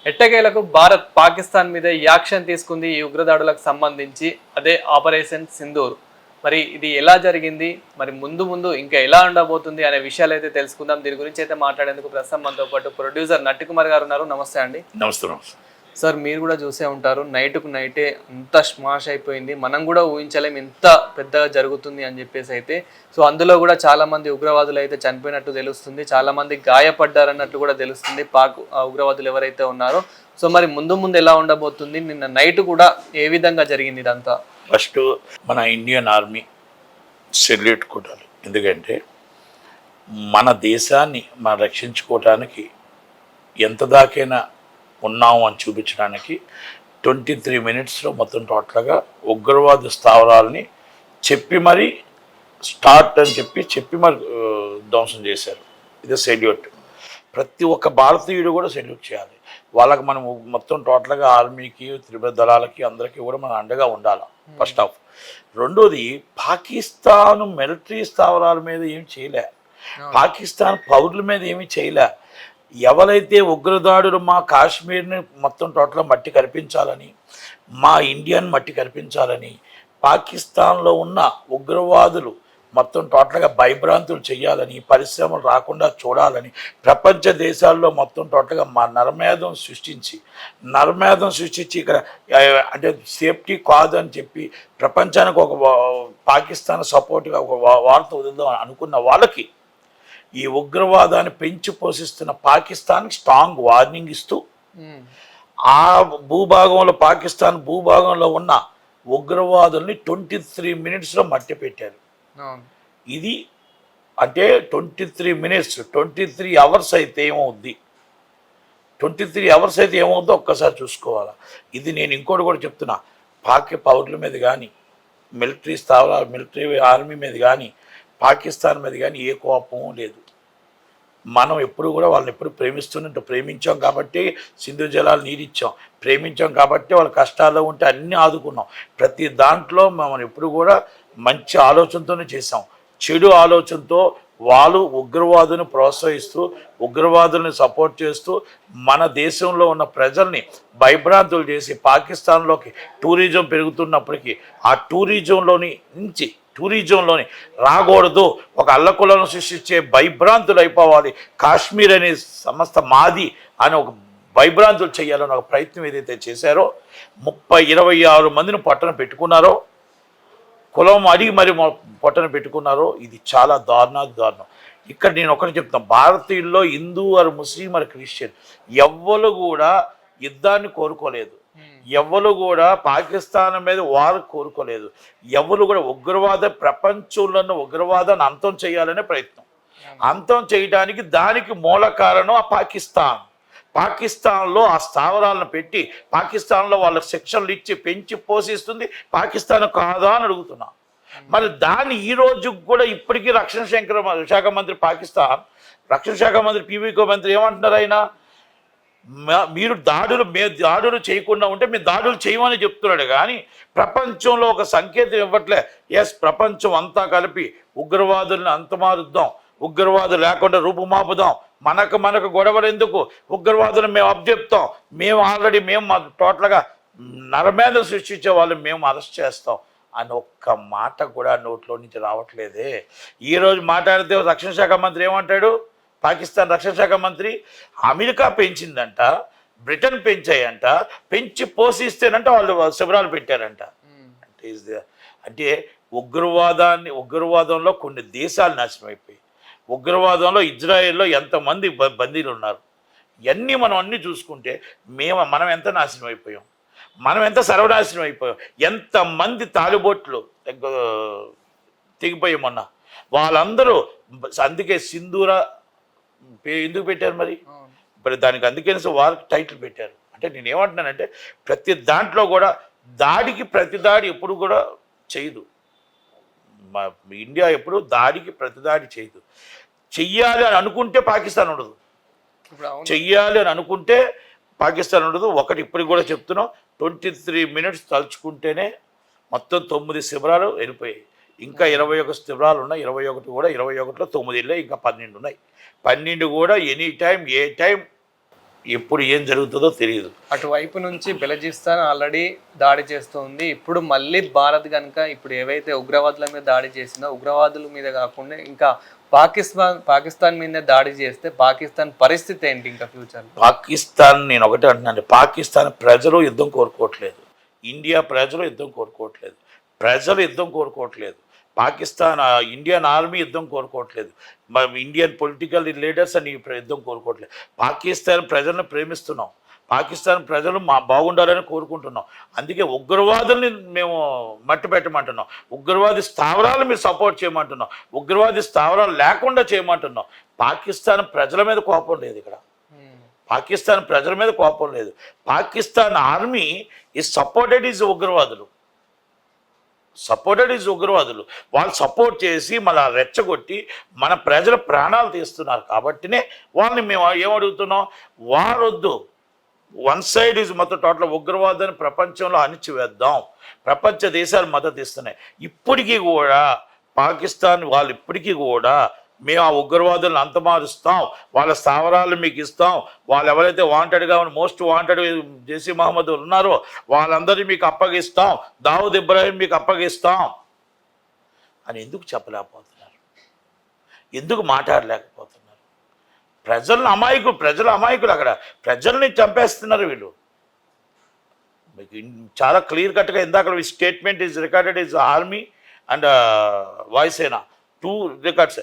ఎట్టకేలకు భారత్ పాకిస్తాన్ మీద యాక్షన్ తీసుకుంది ఈ ఉగ్రదాడులకు సంబంధించి. అదే ఆపరేషన్ సింధూర్. మరి ఇది ఎలా జరిగింది, మరి ముందు ముందు ఇంకా ఎలా ఉండబోతుంది అనే విషయాలు అయితే తెలుసుకుందాం. దీని గురించి అయితే మాట్లాడేందుకు ప్రస్తుతం మనతో పాటు ప్రొడ్యూసర్ నట్టి కుమార్ గారు ఉన్నారు. నమస్తే అండి. నమస్తే నమస్తే. సార్, మీరు కూడా చూసే ఉంటారు, నైట్కు నైటే అంత స్మాష్ అయిపోయింది. మనం కూడా ఊహించలేం ఇంత పెద్దగా జరుగుతుంది అని చెప్పేసి అయితే. సో అందులో కూడా చాలామంది ఉగ్రవాదులు అయితే చనిపోయినట్టు తెలుస్తుంది, చాలామంది గాయపడ్డారన్నట్టు కూడా తెలుస్తుంది పాక్ ఉగ్రవాదులు ఎవరైతే ఉన్నారో. సో మరి ముందు ముందు ఎలా ఉండబోతుంది, నిన్న నైట్ కూడా ఏ విధంగా జరిగింది ఇదంతా? ఫస్ట్ మన ఇండియన్ ఆర్మీ సెల్యూట్ కొట్టాలి. ఎందుకంటే మన దేశాన్ని మనం రక్షించుకోవటానికి ఎంత దాకైనా ఉన్నాము అని చూపించడానికి 23 మినిట్స్లో మొత్తం టోటల్గా ఉగ్రవాద స్థావరాలని చెప్పి మరి స్టార్ట్ అని చెప్పి మరి ధ్వంసం చేశారు. ఇది సెల్యూట్. ప్రతి ఒక్క భారతీయుడు కూడా సెల్యూట్ చేయాలి. వాళ్ళకి మనం మొత్తం టోటల్గా ఆర్మీకి, త్రిభుజ దళాలకి అందరికీ కూడా మనం అండగా ఉండాలి ఫస్ట్ ఆఫ్. రెండోది, పాకిస్తాన్ మిలిటరీ స్థావరాల మీద ఏమి చేయలే, పాకిస్తాన్ పౌరుల మీద ఏమీ చేయలే. ఎవరైతే ఉగ్రదాడులు మా కాశ్మీర్ని మొత్తం టోటల్గా మట్టి కనిపించాలని, మా ఇండియాని మట్టి కనిపించాలని, పాకిస్తాన్లో ఉన్న ఉగ్రవాదులు మొత్తం టోటల్గా భయభ్రాంతులు చేయాలని, పరిశ్రమలు రాకుండా చూడాలని ప్రపంచ దేశాల్లో మొత్తం టోటల్గా మా నరమేధం సృష్టించి ఇక్కడ అంటే సేఫ్టీ కాదు అని చెప్పి ప్రపంచానికి ఒక పాకిస్తాన్ సపోర్ట్గా ఒక వార్త వదులుదాం అనుకున్న వాళ్ళకి ఈ ఉగ్రవాదాన్ని పెంచి పోషిస్తున్న పాకిస్తాన్కి స్ట్రాంగ్ వార్నింగ్ ఇస్తూ ఆ భూభాగంలో, పాకిస్తాన్ భూభాగంలో ఉన్న ఉగ్రవాదుల్ని 23 మినిట్స్లో మట్టి పెట్టారు. ఇది అంటే 23 మినిట్స్, 23 అవర్స్ అయితే ఏమవుద్ది, 23 అవర్స్ అయితే ఏమవుద్దో ఒక్కసారి చూసుకోవాలా. ఇది నేను ఇంకోటి కూడా చెప్తున్నా, పౌరుల మీద కానీ, మిలిటరీ స్థావరాలు, మిలిటరీ ఆర్మీ మీద కానీ, పాకిస్తాన్ మీద కానీ ఏ కోపం లేదు. మనం ఎప్పుడు కూడా వాళ్ళని ఎప్పుడు ప్రేమించాం కాబట్టి సింధు జలాలు నీరిచ్చాం, ప్రేమించాం కాబట్టి వాళ్ళ కష్టాల్లో ఉంటే అన్నీ ఆదుకున్నాం. ప్రతి దాంట్లో మనం ఎప్పుడు కూడా మంచి ఆలోచనతోనే చేసాం. చెడు ఆలోచనతో వాళ్ళు ఉగ్రవాదుని ప్రోత్సహిస్తూ, ఉగ్రవాదుల్ని సపోర్ట్ చేస్తూ మన దేశంలో ఉన్న ప్రజల్ని భయభ్రాంతులు చేసి పాకిస్తాన్లోకి టూరిజం పెరుగుతున్నప్పటికీ ఆ టూరిజంలోని రాకూడదు, ఒక అల్లకులను సృష్టించే భయభ్రాంతులు అయిపోవాలి, కాశ్మీర్ అనే సమస్త మాది అని ఒక భయభ్రాంతులు చేయాలని ఒక ప్రయత్నం ఏదైతే చేశారో, 26 మందిని పట్టణ పెట్టుకున్నారో, కులం అడిగి మరి పొట్టన పెట్టుకున్నారో, ఇది చాలా దారుణం. ఇక్కడ నేను ఒకటి చెప్తాను, భారతీయుల్లో Hindu or Muslim or Christian ఎవ్వరు కూడా యుద్ధాన్ని కోరుకోలేదు, ఎవ్వరు కూడా పాకిస్తాన్ మీద వారు కోరుకోలేదు, ఎవరు కూడా ప్రపంచంలో ఉన్న ఉగ్రవాదాన్ని అంతం చేయాలనే ప్రయత్నం. అంతం చేయడానికి దానికి మూల కారణం ఆ పాకిస్తాన్లో ఆ స్థావరాలను పెట్టి పాకిస్తాన్లో వాళ్ళకి శిక్షణలు ఇచ్చి పెంచి పోషిస్తుంది పాకిస్తాన్ కాదా అని అడుగుతున్నా. మరి దాన్ని ఈ రోజు కూడా ఇప్పటికీ రక్షణ శాఖ మంత్రి పాకిస్తాన్ రక్షణ శాఖ మంత్రి పీవీకో మంత్రి ఏమంటున్నారు, ఆయన మీరు దాడులు చేయకుండా ఉంటే మేము దాడులు చేయమని చెప్తున్నాడు. కానీ ప్రపంచంలో ఒక సంకేతం ఇవ్వట్లే. ఎస్, ప్రపంచం అంతా కలిపి ఉగ్రవాదుల్ని అంతమారుద్దాం, ఉగ్రవాదులు లేకుండా రూపుమాపుదాం, మనకు గొడవలు ఎందుకు, ఉగ్రవాదులు మేము అబ్జెప్తాం, మేము టోటల్గా నరమేధం సృష్టించే వాళ్ళు మేము అరెస్ట్ చేస్తాం అని ఒక్క మాట కూడా నోట్లో నుంచి రావట్లేదే. ఈరోజు మాట్లాడితే రక్షణ శాఖ మంత్రి ఏమంటాడు, పాకిస్తాన్ రక్షణ శాఖ మంత్రి, అమెరికా పెంచిందంట, బ్రిటన్ పెంచాయంట, పెంచి పోషిస్తేనంట వాళ్ళు శిబిరాలు పెట్టారంట. అంటే ఉగ్రవాదంలో కొన్ని దేశాలు నాశనం అయిపోయి, ఉగ్రవాదంలో ఇజ్రాయెల్లో ఎంతమంది బందీలు ఉన్నారు, ఇవన్నీ మనం చూసుకుంటే మనం ఎంత నాశనం అయిపోయాం, మనం ఎంత సర్వనాశనం అయిపోయాం, ఎంతమంది తాలిబోట్లు తెగిపోయాం మొన్న. వాళ్ళందరూ అందుకే సింధూర ఎందుకు పెట్టారు మరి దానికి అందుకే వారికి టైటిల్ పెట్టారు. అంటే నేను ఏమంటున్నానంటే ప్రతి దాంట్లో కూడా ప్రతి దాడి ఎప్పుడు కూడా చేయదు, ఇండియా ఎప్పుడు ప్రతిదాడి చేయదు. చెయ్యాలి అని అనుకుంటే పాకిస్తాన్ ఉండదు, చెయ్యాలి అని అనుకుంటే పాకిస్తాన్ ఉండదు. ఒకటి ఇప్పటికి కూడా చెప్తున్నాం, 23 మినిట్స్ తలుచుకుంటేనే మొత్తం 9 శిబిరాలు వెళ్ళిపోయాయి. ఇంకా 21 శిబిరాలు ఉన్నాయి. 21లో 9 వెళ్ళాయి, ఇంకా 12 ఉన్నాయి. 12 కూడా ఎనీ టైం ఏ టైం ఎప్పుడు ఏం జరుగుతుందో తెలియదు. అటువైపు నుంచి బెలజిస్తాన్ ఆల్రెడీ దాడి చేస్తుంది. ఇప్పుడు మళ్ళీ భారత్ కనుక ఇప్పుడు ఏవైతే ఉగ్రవాదుల మీద దాడి చేసిందో ఉగ్రవాదుల మీద కాకుండా ఇంకా పాకిస్తాన్ మీదనే దాడి చేస్తే పాకిస్తాన్ పరిస్థితి ఏంటి ఇంకా ఫ్యూచర్? పాకిస్తాన్ నేను ఒకటే అంటున్నాను, పాకిస్తాన్ ప్రజలు యుద్ధం కోరుకోవట్లేదు, ఇండియా ప్రజలు యుద్ధం కోరుకోవట్లేదు, ప్రజలు యుద్ధం కోరుకోవట్లేదు, పాకిస్తాన్ ఇండియన్ ఆర్మీ యుద్ధం కోరుకోవట్లేదు, ఇండియన్ పొలిటికల్ లీడర్స్ అని యుద్ధం కోరుకోవట్లేదు. పాకిస్తాన్ ప్రజలను ప్రేమిస్తున్నాం, పాకిస్తాన్ ప్రజలు బాగుండాలని కోరుకుంటున్నాం. అందుకే ఉగ్రవాదుల్ని మేము మట్టి పెట్టమంటున్నాం, ఉగ్రవాది స్థావరాలు మీరు సపోర్ట్ చేయమంటున్నాం, ఉగ్రవాది స్థావరాలు లేకుండా చేయమంటున్నాం. పాకిస్తాన్ ప్రజల మీద కోపం లేదు ఇక్కడ, పాకిస్తాన్ ప్రజల మీద కోపం లేదు. Pakistan army is supported is ఉగ్రవాదులు, వాళ్ళు సపోర్ట్ చేసి మళ్ళీ రెచ్చగొట్టి మన ప్రజల ప్రాణాలు తీస్తున్నారు. కాబట్టినే వాళ్ళని మేము ఏమడుగుతున్నాం, వారొద్దు, వన్ సైడ్ ఈజ్ మొత్తం టోటల్ ఉగ్రవాదాన్ని ప్రపంచంలో అణిచివేద్దాం. ప్రపంచ దేశాలు మద్దతు ఇస్తున్నాయి. ఇప్పటికీ కూడా పాకిస్తాన్ వాళ్ళు ఇప్పటికీ కూడా మేము ఆ ఉగ్రవాదులను అంతమారుస్తాం, వాళ్ళ స్థావరాలు మీకు ఇస్తాం, వాళ్ళు ఎవరైతే వాంటెడ్గా మోస్ట్ వాంటెడ్ జైష్ మహమ్మద్ ఉన్నారో వాళ్ళందరినీ మీకు అప్పగిస్తాం, దావుద్ ఇబ్రాహిం మీకు అప్పగిస్తాం అని ఎందుకు చెప్పలేకపోతున్నారు? ఎందుకు మాట్లాడలేకపోతున్నారు? ప్రజలు అమాయకులు, అక్కడ ప్రజల్ని చంపేస్తున్నారు వీళ్ళు. మీకు చాలా క్లియర్ కట్గా ఇందాక statement is recorded is army and వాయుసేన 2 రికార్డ్స్.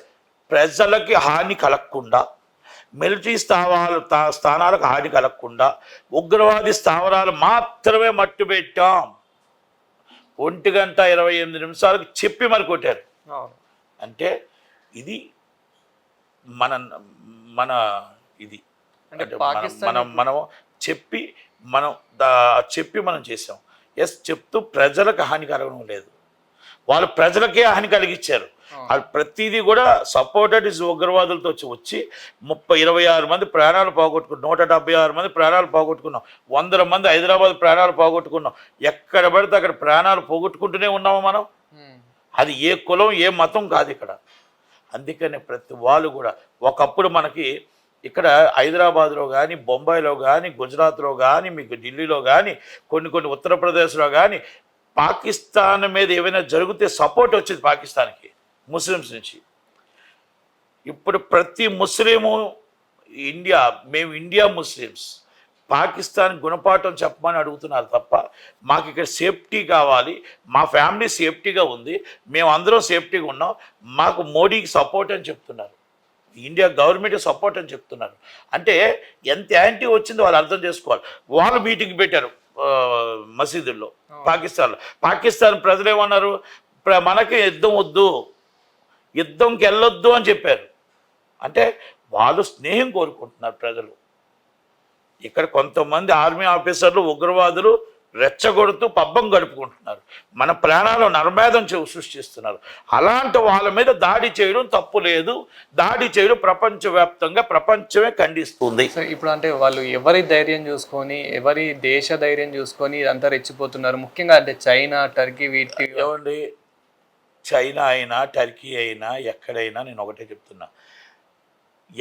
ప్రజలకి హాని కలగకుండా, మిలిటరీ స్థానాలకు హాని కలగకుండా ఉగ్రవాది స్థావరాలు మాత్రమే మట్టు పెట్టాం. 1:28 చెప్పి మరి కొట్టారు. అంటే ఇది మన ఇది మనం చెప్పి మనం చేసాం. ఎస్, చెప్తూ ప్రజలకు హాని కలగడం లేదు, వాళ్ళు ప్రజలకే హాని కలిగించారు. అది ప్రతిదీ కూడా సపోర్టెడ్ ఇస్ ఉగ్రవాదులతో వచ్చి 26 మంది ప్రాణాలు పోగొట్టుకున్నాం, 176 మంది ప్రాణాలు పోగొట్టుకున్నాం, 100 మంది హైదరాబాద్ ప్రాణాలు పోగొట్టుకున్నాం. ఎక్కడ పడితే అక్కడ ప్రాణాలు పోగొట్టుకుంటూనే ఉన్నాము మనం. అది ఏ కులం ఏ మతం కాదు ఇక్కడ. అందుకనే ప్రతి వాళ్ళు కూడా ఒకప్పుడు మనకి ఇక్కడ హైదరాబాద్లో కానీ, బొంబాయిలో కానీ, గుజరాత్లో కానీ, మీకు ఢిల్లీలో కానీ, కొన్ని ఉత్తరప్రదేశ్లో కానీ పాకిస్తాన్ మీద ఏమైనా జరిగితే సపోర్ట్ వచ్చేది పాకిస్తాన్కి ముస్లిమ్స్ నుంచి. ఇప్పుడు ప్రతి ముస్లిము మేము ఇండియా ముస్లిమ్స్ పాకిస్తాన్ గుణపాఠం చెప్పమని అడుగుతున్నారు తప్ప మాకు ఇక్కడ సేఫ్టీ కావాలి, మా ఫ్యామిలీ సేఫ్టీగా ఉంది, మేము అందరం సేఫ్టీగా ఉన్నాం, మాకు మోడీకి సపోర్ట్ అని చెప్తున్నారు, ఇండియా గవర్నమెంట్ సపోర్ట్ అని చెప్తున్నారు. అంటే ఎంత యాంటీ వచ్చిందో వాళ్ళు అర్థం చేసుకోవాలి. వాళ్ళు మీటింగ్ పెట్టారు మసీదుల్లో పాకిస్తాన్ ప్రజలు ఏమన్నారు, మనకి యుద్ధం వద్దు, యుద్ధంకి వెళ్ళొద్దు అని చెప్పారు. అంటే వాళ్ళు స్నేహం కోరుకుంటున్నారు ప్రజలు. ఇక్కడ కొంతమంది ఆర్మీ ఆఫీసర్లు ఉగ్రవాదులు రెచ్చగొడుతూ పబ్బం గడుపుకుంటున్నారు, మన ప్రాణాలు నర్మేధం సృష్టిస్తున్నారు. అలాంటి వాళ్ళ మీద దాడి చేయడం తప్పు లేదు, దాడి చేయడం ప్రపంచవ్యాప్తంగా ప్రపంచమే ఖండిస్తుంది. ఇప్పుడు అంటే వాళ్ళు ఎవరి ధైర్యం చూసుకొని, ఎవరి దేశ ధైర్యం చూసుకొని ఇదంతా రెచ్చిపోతున్నారు. ముఖ్యంగా అంటే చైనా, టర్కీ, వీటి ఏమండి, చైనా అయినా టర్కీ అయినా ఎక్కడైనా నేను ఒకటే చెప్తున్నా,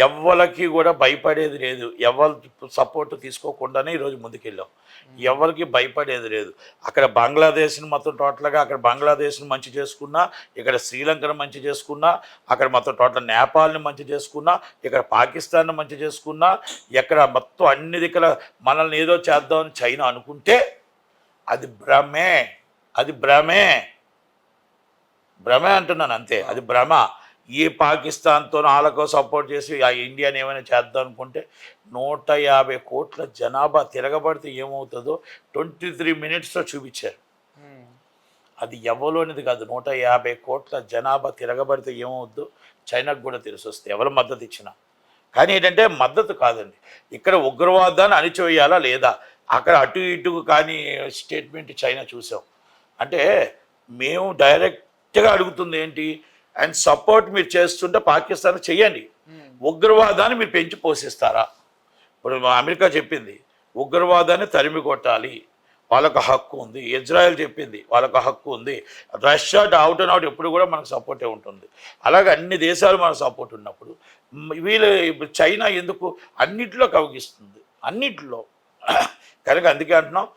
ఎవరికి కూడా భయపడేది లేదు. ఎవరు సపోర్ట్ తీసుకోకుండానే ఈరోజు ముందుకెళ్ళాం. ఎవరికి భయపడేది లేదు. అక్కడ బంగ్లాదేశ్ని మొత్తం టోటల్గా అక్కడ బంగ్లాదేశ్ని మంచి చేసుకున్నా, ఇక్కడ శ్రీలంకను మంచి చేసుకున్నా, అక్కడ మొత్తం టోటల్ నేపాల్ని మంచి చేసుకున్నా, ఇక్కడ పాకిస్తాన్ని మంచి చేసుకున్నా, ఎక్కడ మొత్తం అన్ని దిక్కుల మనల్ని ఏదో చేద్దామని చైనా అనుకుంటే అది భ్రమే, అది భ్రమే అంటున్నాను అంతే. అది భ్రమ. ఏ పాకిస్తాన్తో వాళ్ళకో సపోర్ట్ చేసి ఆ ఇండియాని ఏమైనా చేద్దాం అనుకుంటే 150 కోట్ల జనాభా తిరగబడితే ఏమవుతుందో 23 మినిట్స్లో చూపించారు. అది ఎవలోనిది కాదు. 150 కోట్ల జనాభా తిరగబడితే ఏమవుద్దో చైనాకు కూడా తెలిసి వస్తే ఎవరు మద్దతు ఇచ్చినా. కానీ ఏంటంటే మద్దతు కాదండి, ఇక్కడ ఉగ్రవాదాన్ని అణిచివేయాలా లేదా, అక్కడ అటు ఇటు కానీ స్టేట్మెంట్ చైనా చూసాం. అంటే మేము డైరెక్ట్గా అడుగుతుంది ఏంటి, అండ్ సపోర్ట్ మీరు చేస్తుంటే పాకిస్తాన్ చెయ్యండి, ఉగ్రవాదాన్ని మీరు పెంచి పోషిస్తారా? ఇప్పుడు అమెరికా చెప్పింది ఉగ్రవాదాన్ని తరిమి కొట్టాలి, వాళ్ళకు హక్కు ఉంది. ఇజ్రాయెల్ చెప్పింది వాళ్ళకు హక్కు ఉంది. రష్యా అవుట్ అండ్ అవుట్ ఎప్పుడు కూడా మనకు సపోర్టే ఉంటుంది. అలాగే అన్ని దేశాలు మనకు సపోర్ట్ ఉన్నప్పుడు వీళ్ళు ఇప్పుడు చైనా ఎందుకు అన్నింటిలో కవగిస్తుంది, అన్నిట్లో. కనుక అందుకే అంటున్నాం,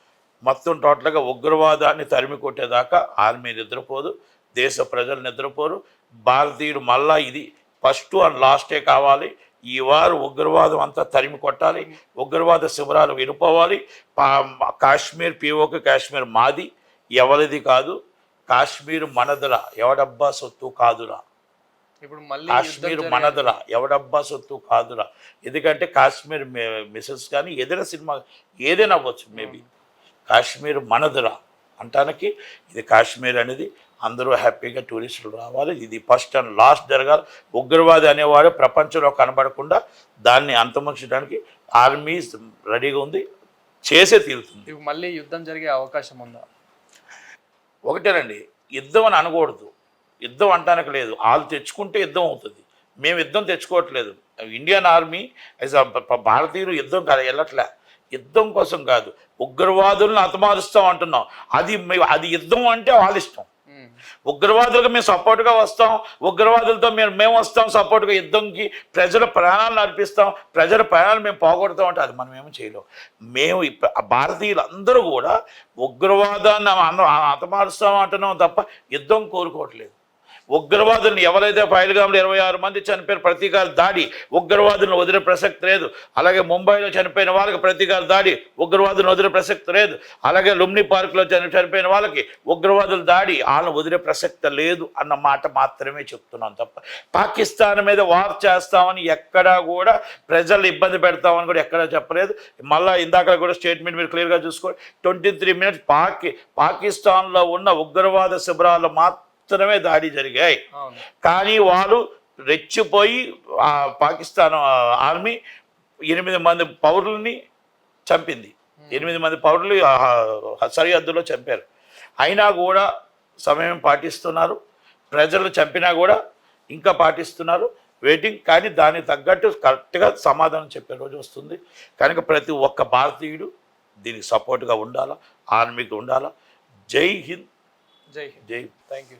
మొత్తం టోటల్గా ఉగ్రవాదాన్ని తరిమి కొట్టేదాకా ఆర్మీ నిద్రపోదు, దేశ ప్రజలు నిద్రపోరు. భారతీయుడు మళ్ళా ఇది ఫస్ట్ అండ్ లాస్టే కావాలి. ఈ వారు ఉగ్రవాదం అంతా తరిమి కొట్టాలి, ఉగ్రవాద శిబిరాలు విడిపోవాలి. కాశ్మీర్ పిఓకి కాశ్మీర్ మాది, ఎవరిది కాదు. కాశ్మీర్ మనదురా, ఎవడబ్బా సొత్తు కాదురా. ఇప్పుడు మళ్ళీ కాశ్మీర్ మనదురా, ఎవడబ్బా సొత్తు కాదురా. ఎందుకంటే కాశ్మీర్ మిసెస్ కానీ ఏదైనా సినిమా ఏదైనా అవ్వచ్చు, మేబీ కాశ్మీర్ మనదురా అంటానికి ఇది కాశ్మీర్ అనేది అందరూ హ్యాపీగా టూరిస్టులు రావాలి. ఇది ఫస్ట్ అండ్ లాస్ట్ జరగాలి. ఉగ్రవాది అనేవాడు ప్రపంచంలో కనబడకుండా దాన్ని అంతమొంచడానికి ఆర్మీ రెడీగా ఉంది, చేసే తీరుతుంది. మళ్ళీ యుద్ధం జరిగే అవకాశం ఉందా? ఒకటేనండి, యుద్ధం అని అనకూడదు, యుద్ధం అంటానికి లేదు. వాళ్ళు తెచ్చుకుంటే యుద్ధం అవుతుంది, మేము యుద్ధం తెచ్చుకోవట్లేదు. ఇండియన్ ఆర్మీ యాజ్ భారతీయులు యుద్ధం వెళ్ళట్లే, యుద్ధం కోసం కాదు, ఉగ్రవాదులను హతమారుస్తాం అంటున్నాం. అది యుద్ధం అంటే వాళ్ళ ఇష్టం. ఉగ్రవాదులకు మేము సపోర్ట్గా వస్తాం, ఉగ్రవాదులతో మేము వస్తాం సపోర్ట్గా, యుద్ధంకి ప్రజల ప్రాణాలను అర్పిస్తాం, ప్రజల ప్రాణాలు మేము పోగొడతాం అంటే అది మనం ఏమో చేయలేం. మేము భారతీయులందరూ కూడా ఉగ్రవాదాన్ని హతమారుస్తాం అంటున్నాం తప్ప యుద్ధం కోరుకోవట్లేదు. ఉగ్రవాదులను ఎవరైతే పహల్గామ్లో 26 మంది చనిపోయిన ప్రతీకార దాడి, ఉగ్రవాదులను వదిలే ప్రసక్తి లేదు. అలాగే ముంబైలో చనిపోయిన వాళ్ళకి ప్రతీకార దాడి, ఉగ్రవాదులను వదిలే ప్రసక్తి లేదు. అలాగే లుమ్ని పార్క్లో చనిపోయిన వాళ్ళకి ఉగ్రవాదుల దాడి, వాళ్ళని వదిలే ప్రసక్తి లేదు అన్న మాట మాత్రమే చెప్తున్నాం తప్ప పాకిస్తాన్ మీద వార్ చేస్తామని ఎక్కడా కూడా, ప్రజలు ఇబ్బంది పెడతామని కూడా ఎక్కడా చెప్పలేదు. మళ్ళీ ఇందాక కూడా స్టేట్మెంట్ మీరు క్లియర్గా చూసుకోండి. 23 మినిట్స్ పాకిస్తాన్లో ఉన్న ఉగ్రవాద శిబిరాలు మాత్రమే దాడి జరిగాయి. కానీ వాళ్ళు రెచ్చిపోయి పాకిస్తాన్ ఆర్మీ 8 మంది పౌరుల్ని చంపింది. 8 మంది పౌరులు సరిహద్దులో చంపారు. అయినా కూడా సమయం పాటిస్తున్నారు, ప్రజలు చంపినా కూడా ఇంకా పాటిస్తున్నారు, వెయిటింగ్. కానీ దానికి తగ్గట్టు కరెక్ట్గా సమాధానం చెప్పే రోజు వస్తుంది. కనుక ప్రతి ఒక్క భారతీయుడు దీనికి సపోర్ట్గా ఉండాలా, ఆర్మీకి ఉండాలా. జై హింద్, జై హింద్. జై. Thank you.